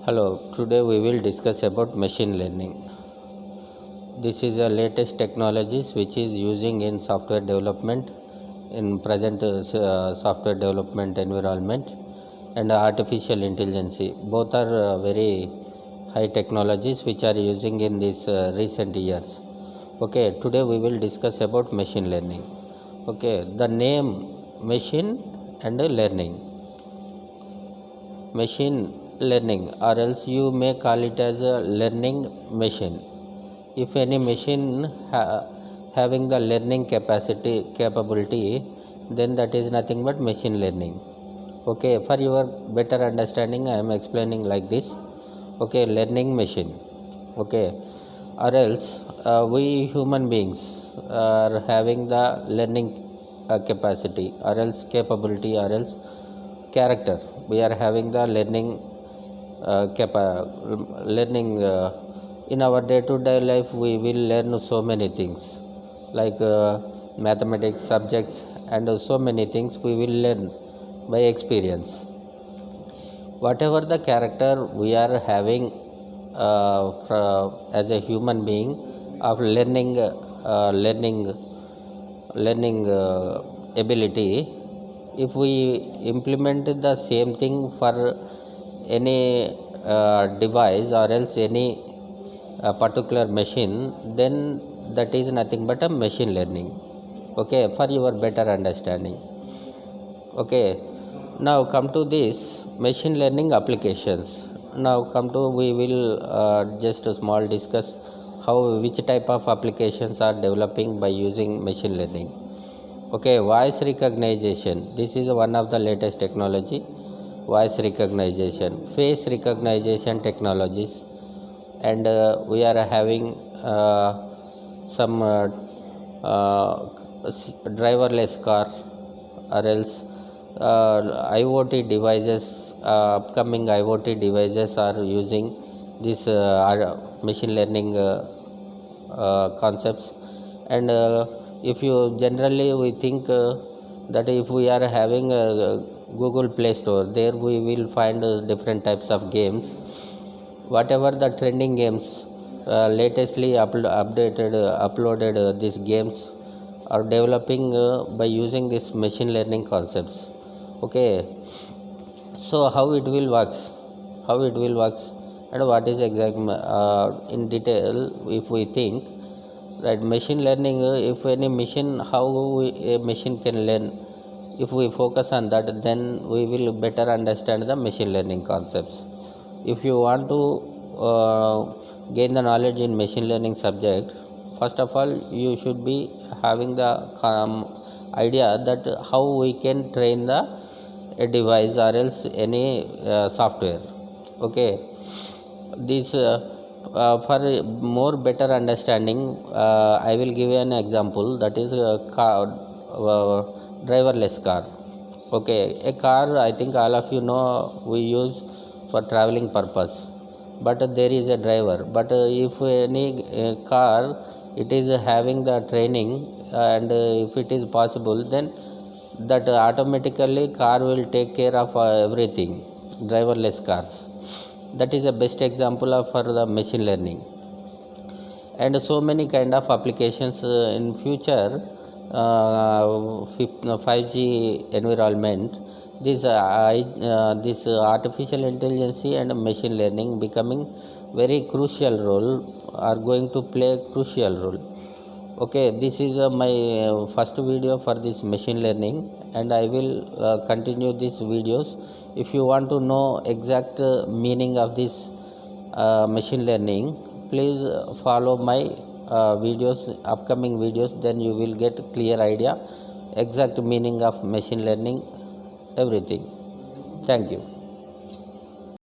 Hello, today we will discuss about machine learning. This is the latest technologies which is using in software development in present software development environment and artificial intelligence. Both are very high technologies which are using in these recent years. Okay, today we will discuss about machine learning. Okay, the name machine and learning. Machine learning, or else you may call it as a learning machine. If any machine having the learning capability, then that is nothing but machine learning. Okay, for your better understanding I am explaining like this. Okay, learning machine. Okay, or else we human beings are having the learning capacity, or else capability, or else character. We are having the learning in our day to day life. We will learn so many things like mathematics subjects, and so many things we will learn by experience. Whatever the character we are having as a human being of learning ability, if we implement the same thing for any device, or else any particular machine, then that is nothing but a machine learning. Okay, for your better understanding. Okay, now come to this machine learning applications. Now come to, we will just a small discuss how which type of applications are developing by using machine learning. Okay, voice recognition, this is one of the latest technology. Voice recognition, face recognition technologies, and we are having some driverless car, or else IoT devices. Upcoming IoT devices are using this machine learning concepts. And if you generally we think that if we are having a Google Play Store, there we will find different types of games. Whatever the trending games, latestly uploaded these games are developing by using this machine learning concepts. Okay, so how it will works, and what is exact in detail. If we think that machine learning, if any machine, how a machine can learn, if we focus on that, then we will better understand the machine learning concepts. If you want to gain the knowledge in machine learning subject, first of all you should be having the idea that how we can train a device, or else any software. Okay, this for more better understanding, I will give you an example, that is driverless car. Okay, a car, I think all of you know, we use for traveling purpose, but there is a driver. But if any car, it is having the training, and if it is possible, then that automatically car will take care of everything. Driverless cars, that is the best example of for the machine learning. And so many kind of applications in future, 5G environment, this artificial intelligence and machine learning becoming very crucial role, are going to play a crucial role. Okay, this is my first video for this machine learning, and I will continue these videos. If you want to know exact meaning of this machine learning, please follow my upcoming videos, then you will get clear idea, exact meaning of machine learning, everything. Thank you.